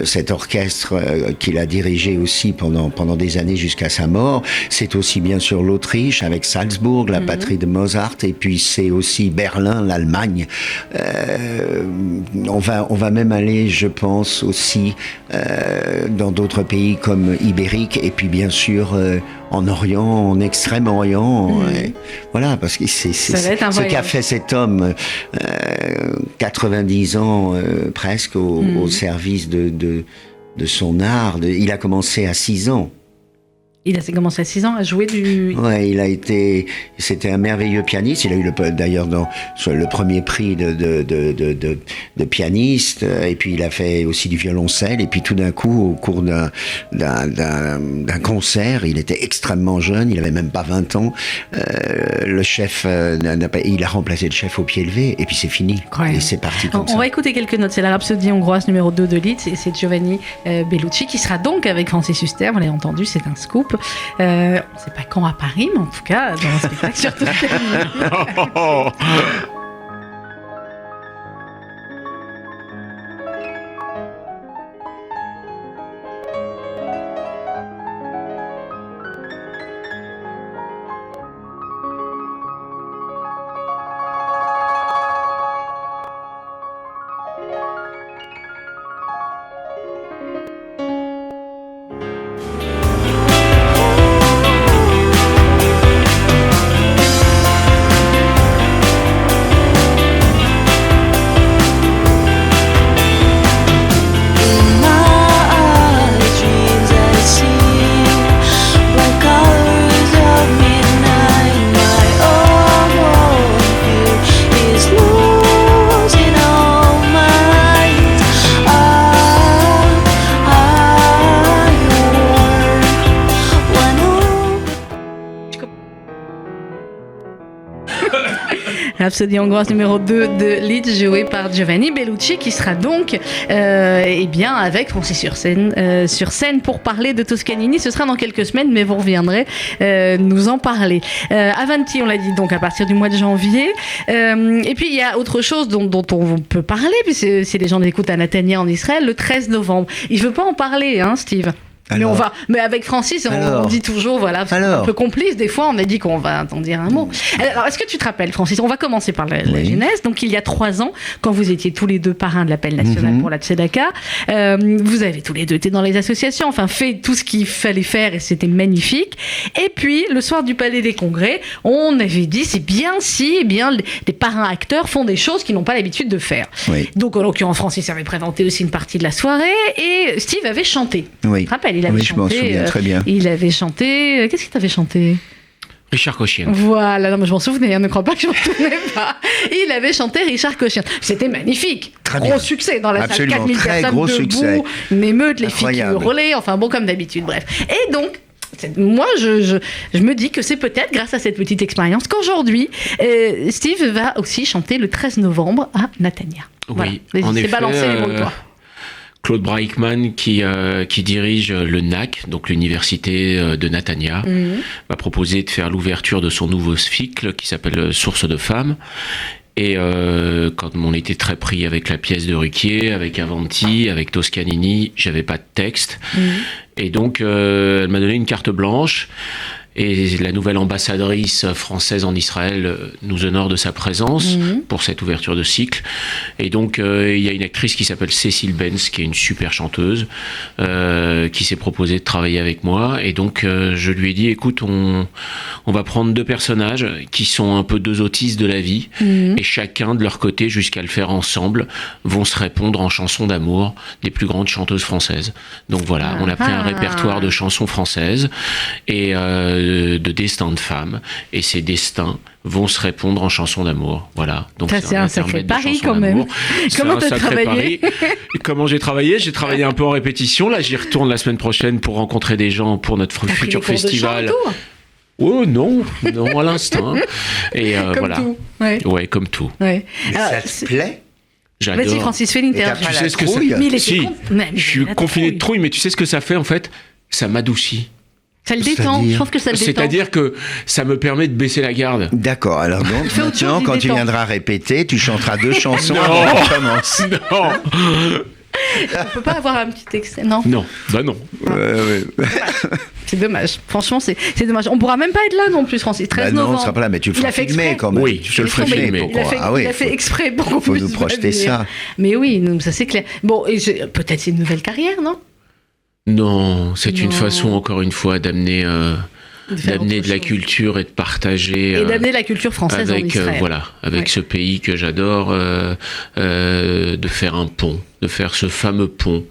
cet orchestre qu'il a dirigé aussi pendant des années jusqu'à sa mort. C'est aussi bien sûr l'Autriche avec Salzbourg, la patrie de Mozart, et puis c'est aussi Berlin, l'Allemagne. On va même aller, je pense, aussi dans d'autres pays comme Ibérique, et puis bien sûr en Orient, en Extrême-Orient. Voilà, parce que c'est ce qu'a fait cet homme, 90 ans presque au service de son art. Il a commencé à 6 ans. Il a commencé à 6 ans à jouer du... Ouais, c'était un merveilleux pianiste. Il a eu d'ailleurs le premier prix de pianiste. Et puis il a fait aussi du violoncelle. Et puis tout d'un coup, au cours d'un concert, il était extrêmement jeune. Il avait même pas 20 ans. Le chef, il a remplacé le chef au pied levé. Et puis c'est fini. Et c'est parti comme ça. On va écouter quelques notes. C'est la Rhapsodie hongroise numéro 2 de Liszt. Et c'est Giovanni Bellucci qui sera donc avec Francis Huster. Vous l'avez entendu, c'est un scoop. On ne sait pas quand à Paris, mais en tout cas, dans un spectacle sur Toscanini. Rhapsody hongroise numéro 2 de Leeds, joué par Giovanni Bellucci, qui sera donc eh bien, avec Francis sur scène pour parler de Toscanini. Ce sera dans quelques semaines, mais vous reviendrez nous en parler. Avanti, on l'a dit donc à partir du mois de janvier. Et puis il y a autre chose dont on peut parler, puisque si les gens écoutent à Netanya en Israël, le 13 novembre. Il ne veut pas en parler, hein, Steve. Mais avec Francis, on dit toujours, voilà, un peu complice. Des fois, on a dit qu'on va en dire un mot. Alors, est-ce que tu te rappelles, Francis? On va commencer par la genèse. Donc, il y a 3 ans, quand vous étiez tous les deux parrains de l'appel national pour la Tzedaka, vous avez tous les deux été dans les associations, enfin, fait tout ce qu'il fallait faire et c'était magnifique. Et puis, le soir du Palais des Congrès, on avait dit, c'est bien si, des parrains acteurs font des choses qu'ils n'ont pas l'habitude de faire. Oui. Donc, en l'occurrence, Francis avait présenté aussi une partie de la soirée et Steve avait chanté. Oui. Tu te rappelles? Il avait chanté, je m'en souviens très bien. Il avait chanté. Qu'est-ce qu'il t'avait chanté? Richard Cochian. Voilà, non, mais je m'en souvenais, ne crois pas que je m'en souvenais pas. Il avait chanté Richard Cochian. C'était magnifique. Très gros succès dans la salle, 4000 personnes debout, succès. Une émeute, les filles qui hurlaient, enfin bon, comme d'habitude, bref. Et donc, moi, je me dis que c'est peut-être grâce à cette petite expérience qu'aujourd'hui, Steve va aussi chanter le 13 novembre à Netanya. Oui, voilà. en effet. Balancé les mots de toi. Claude Breichmann, qui dirige le NAC, donc l'université de Netanya, m'a proposé de faire l'ouverture de son nouveau cycle qui s'appelle Source de femmes. Et quand on était très pris avec la pièce de Ruquier, avec Avanti, avec Toscanini, j'avais pas de texte. Et donc, elle m'a donné une carte blanche. Et la nouvelle ambassadrice française en Israël nous honore de sa présence pour cette ouverture de cycle. Et donc, il y a une actrice qui s'appelle Cécile Benz, qui est une super chanteuse, qui s'est proposée de travailler avec moi. Et donc, je lui ai dit, écoute, on va prendre 2 personnages qui sont un peu 2 autistes de la vie, et chacun de leur côté, jusqu'à le faire ensemble, vont se répondre en chansons d'amour des plus grandes chanteuses françaises. Donc voilà, on a pris un répertoire de chansons françaises, et de destins de femmes, et ces destins vont se répondre en chansons d'amour. Voilà. Donc ça, c'est un sacré pari quand même. Comment t'as travaillé? Comment j'ai travaillé? J'ai travaillé un peu en répétition. Là, j'y retourne la semaine prochaine pour rencontrer des gens pour notre futur festival. Oh non, à l'instant. Et comme voilà. Tout. Ouais, comme tout. Ouais. Alors, ça te plaît? J'adore. Vas-y, Francis, fais l'interview. Tu sais ce que ça... Je suis confiné de trouille, mais tu sais ce que ça fait en fait? Ça m'adoucit. Ça le détend, je trouve que ça le détend. C'est-à-dire que ça me permet de baisser la garde. D'accord, alors donc maintenant, quand tu viendras répéter, tu chanteras 2 chansons avant qu'on commence. Non. On peut pas avoir un petit extrait, non? Non, bah non. C'est dommage. Franchement, c'est dommage. On pourra même pas être là non plus, Francis. 13 novembre. Non, on sera pas là, mais tu le feras filmer quand même. Oui, je le ferai filmer. Il a fait exprès pour qu'on puisse nous projeter ça. Mais oui, ça c'est clair. Bon, et peut-être c'est une nouvelle carrière, non? Non, c'est une façon, encore une fois, d'amener de la culture et de partager. Et d'amener la culture française en Israël. Avec ce pays que j'adore, de faire un pont, de faire ce fameux pont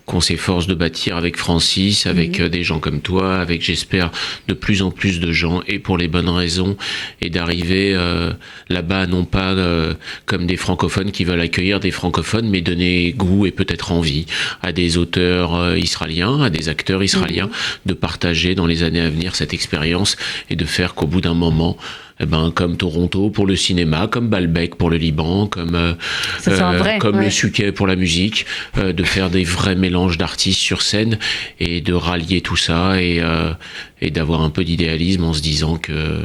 qu'on s'efforce de bâtir avec Francis, avec des gens comme toi, avec, j'espère, de plus en plus de gens, et pour les bonnes raisons, et d'arriver là-bas, non pas comme des francophones qui veulent accueillir des francophones, mais donner goût et peut-être envie à des auteurs israéliens, à des acteurs israéliens, de partager dans les années à venir cette expérience, et de faire qu'au bout d'un moment, comme Toronto pour le cinéma, comme Baalbek pour le Liban, comme le Suquet pour la musique, de faire des vrais mélanges d'artistes sur scène, et de rallier tout ça, et d'avoir un peu d'idéalisme en se disant que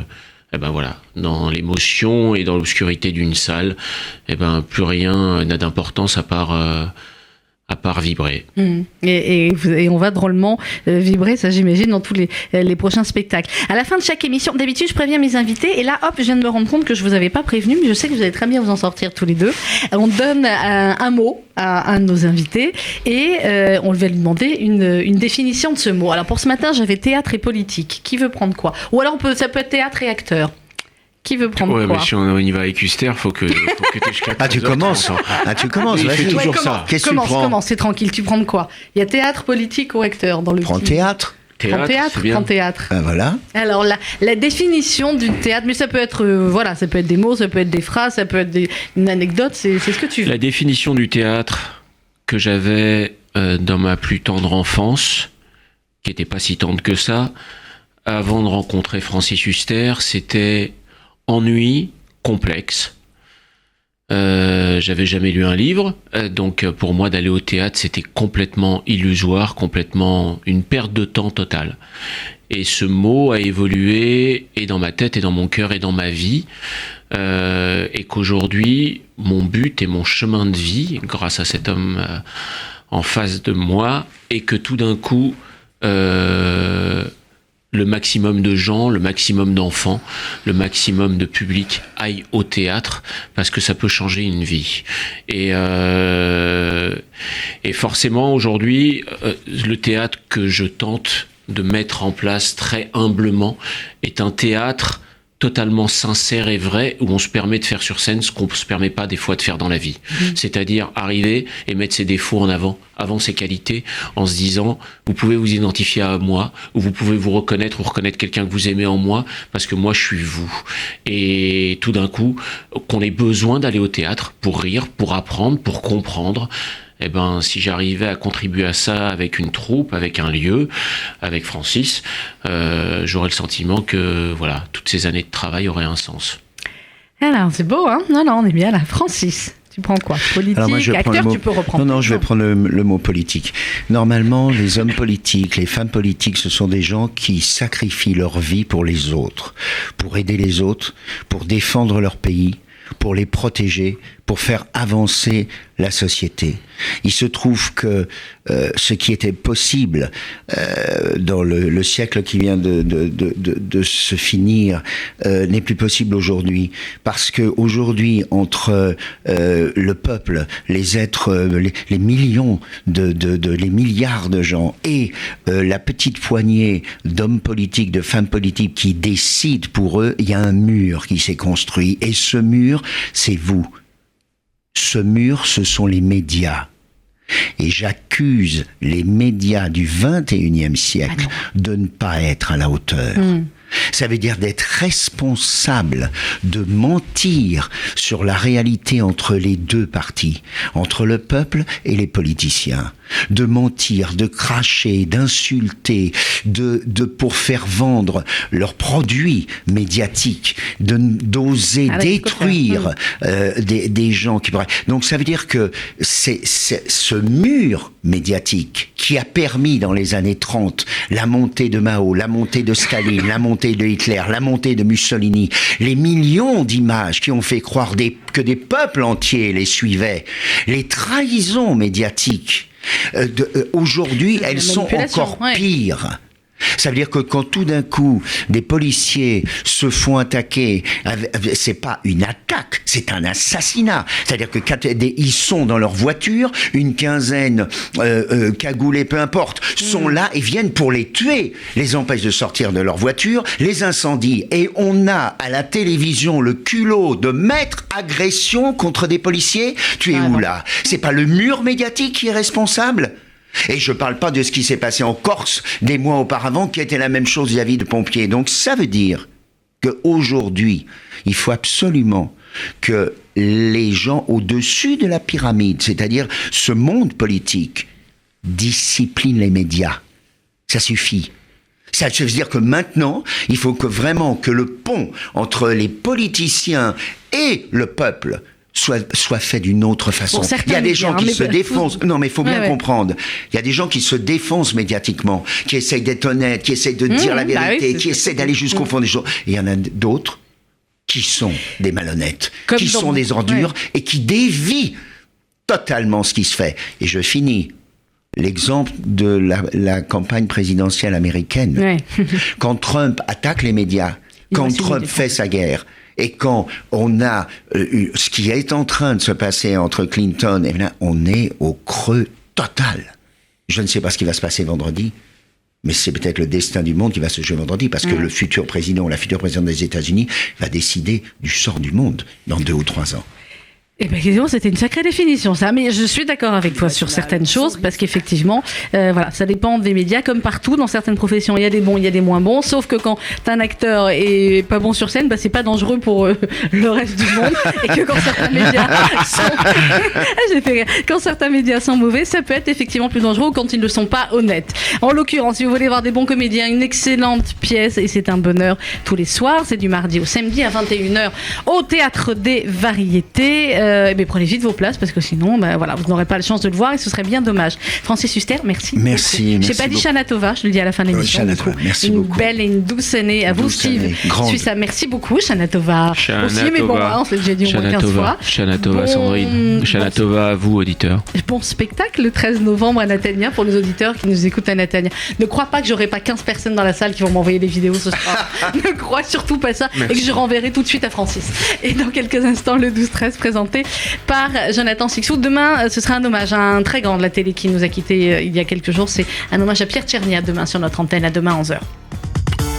dans l'émotion et dans l'obscurité d'une salle, plus rien n'a d'importance à part vibrer. Et on va drôlement vibrer, ça j'imagine, dans tous les prochains spectacles. À la fin de chaque émission, d'habitude je préviens mes invités, et là hop, je viens de me rendre compte que je vous avais pas prévenu, mais je sais que vous allez très bien vous en sortir tous les deux. On donne un mot à un de nos invités, et on va lui demander une définition de ce mot. Alors pour ce matin, j'avais théâtre et politique. Qui veut prendre quoi? Ou alors ça peut être théâtre et acteur. Qui veut prendre quoi? Mais si on y va avec Huster, faut que tu commences. Tu commences. Il fait toujours ça. Qu'est-ce que tu prends? Commence, c'est tranquille. Tu prends quoi? Il y a théâtre, politique ou acteur dans le Prends théâtre. Prends théâtre. Voilà. Alors la définition du théâtre, mais ça peut être ça peut être des mots, ça peut être des phrases, ça peut être une anecdote, c'est ce que tu veux. La définition du théâtre que j'avais dans ma plus tendre enfance, qui était pas si tendre que ça, avant de rencontrer Francis Huster, c'était ennui complexe, J'avais jamais lu un livre, donc pour moi d'aller au théâtre c'était complètement illusoire, complètement une perte de temps totale. Et ce mot a évolué et dans ma tête et dans mon cœur et dans ma vie, et qu'aujourd'hui mon but et mon chemin de vie, grâce à cet homme en face de moi, est que tout d'un coup le maximum de gens, le maximum d'enfants, le maximum de public aille au théâtre parce que ça peut changer une vie. Et forcément aujourd'hui, le théâtre que je tente de mettre en place très humblement est un théâtre totalement sincère et vrai, où on se permet de faire sur scène ce qu'on ne se permet pas des fois de faire dans la vie. C'est-à-dire arriver et mettre ses défauts en avant ses qualités, en se disant, vous pouvez vous identifier à moi, ou vous pouvez vous reconnaître ou reconnaître quelqu'un que vous aimez en moi, parce que moi je suis vous. Et tout d'un coup, qu'on ait besoin d'aller au théâtre pour rire, pour apprendre, pour comprendre, eh ben, si j'arrivais à contribuer à ça avec une troupe, avec un lieu, avec Francis, j'aurais le sentiment que, voilà, toutes ces années de travail auraient un sens. Alors, c'est beau, hein? Non, on est bien là. Francis, tu prends quoi? Politique, Alors moi, je vais prendre acteur, le mot... tu peux reprendre. Non, je vais prendre le mot politique. Normalement, les hommes politiques, les femmes politiques, ce sont des gens qui sacrifient leur vie pour les autres, pour aider les autres, pour défendre leur pays, pour les protéger, pour faire avancer la société. Il se trouve que ce qui était possible dans le siècle qui vient de se finir n'est plus possible aujourd'hui, parce que aujourd'hui, entre le peuple, les êtres, les millions les milliards de gens et la petite poignée d'hommes politiques, de femmes politiques qui décident pour eux, il y a un mur qui s'est construit, et ce mur, c'est vous. Ce mur, ce sont les médias. Et j'accuse les médias du 21e siècle de ne pas être à la hauteur. Ça veut dire d'être responsable, de mentir sur la réalité entre les deux parties, entre le peuple et les politiciens. De mentir, de cracher, d'insulter, pour faire vendre leurs produits médiatiques, d'oser détruire des gens qui pourraient. Donc ça veut dire que c'est ce mur médiatique qui a permis dans les années 30 la montée de Mao, la montée de Staline, la montée de Hitler, la montée de Mussolini, les millions d'images qui ont fait croire que des peuples entiers les suivaient, les trahisons médiatiques. Aujourd'hui, elles sont encore pires. Ça veut dire que quand tout d'un coup des policiers se font attaquer, c'est pas une attaque, c'est un assassinat. C'est-à-dire que ils sont dans leur voiture, une quinzaine cagoulés, peu importe, sont là et viennent pour les tuer, les empêchent de sortir de leur voiture, les incendient. Et on a à la télévision le culot de mettre agression contre des policiers. Tu es où là? C'est pas le mur médiatique qui est responsable? Et je parle pas de ce qui s'est passé en Corse des mois auparavant, qui était la même chose vis-à-vis de pompiers. Donc ça veut dire qu'aujourd'hui, il faut absolument que les gens au-dessus de la pyramide, c'est-à-dire ce monde politique, disciplinent les médias. Ça suffit. Ça veut dire que maintenant, il faut que vraiment que le pont entre les politiciens et le peuple soit fait d'une autre façon. Il y a des gens qui se défoncent. Non, mais il faut bien comprendre. Il y a des gens qui se défoncent médiatiquement, qui essayent d'être honnêtes, qui essayent de dire la vérité, qui essayent d'aller jusqu'au fond des choses. Et il y en a d'autres qui sont des malhonnêtes, qui sont des ordures et qui dévient totalement ce qui se fait. Et je finis. L'exemple de la campagne présidentielle américaine. Quand Trump attaque les médias, quand Trump fait sa guerre, et quand on a ce qui est en train de se passer entre Clinton et là, on est au creux total. Je ne sais pas ce qui va se passer vendredi, mais c'est peut-être le destin du monde qui va se jouer vendredi, parce que le futur président ou la future présidente des États-Unis va décider du sort du monde dans 2 ou 3 ans. Eh bien, c'était une sacrée définition, ça. Mais je suis d'accord avec toi sur certaines choses, parce qu'effectivement, voilà, ça dépend des médias, comme partout, dans certaines professions, il y a des bons, il y a des moins bons, sauf que quand un acteur est pas bon sur scène, bah, c'est pas dangereux pour le reste du monde, et que quand certains médias quand certains médias sont mauvais, ça peut être effectivement plus dangereux quand ils ne sont pas honnêtes. En l'occurrence, si vous voulez voir des bons comédiens, une excellente pièce, et c'est un bonheur tous les soirs, c'est du mardi au samedi à 21h au Théâtre des Variétés. Mais prenez vite vos places parce que sinon, voilà, vous n'aurez pas la chance de le voir et ce serait bien dommage. Francis Huster, merci. Merci. Je n'ai pas dit Shana Tova, je le dis à la fin de l'émission. Shana Tova, merci beaucoup. Une belle et une douce année à vous, Steve. Suissa, merci beaucoup. Shana Tova aussi, mais bon, on se l'a déjà dit au moins 15 fois. Shana Tova, Sandrine. Shana Tova à vous, auditeurs. Bon spectacle le 13 novembre à Natania pour les auditeurs qui nous écoutent à Natania. Ne crois pas que j'aurai pas 15 personnes dans la salle qui vont m'envoyer des vidéos ce soir. Ne crois surtout pas ça. Merci. Et que je renverrai tout de suite à Francis. Et dans quelques instants, le 12-13 présenté par Jonathan Sixou. Demain, ce sera un hommage à un très grand de la télé qui nous a quittés il y a quelques jours. C'est un hommage à Pierre Tchernia demain sur notre antenne, à demain 11h.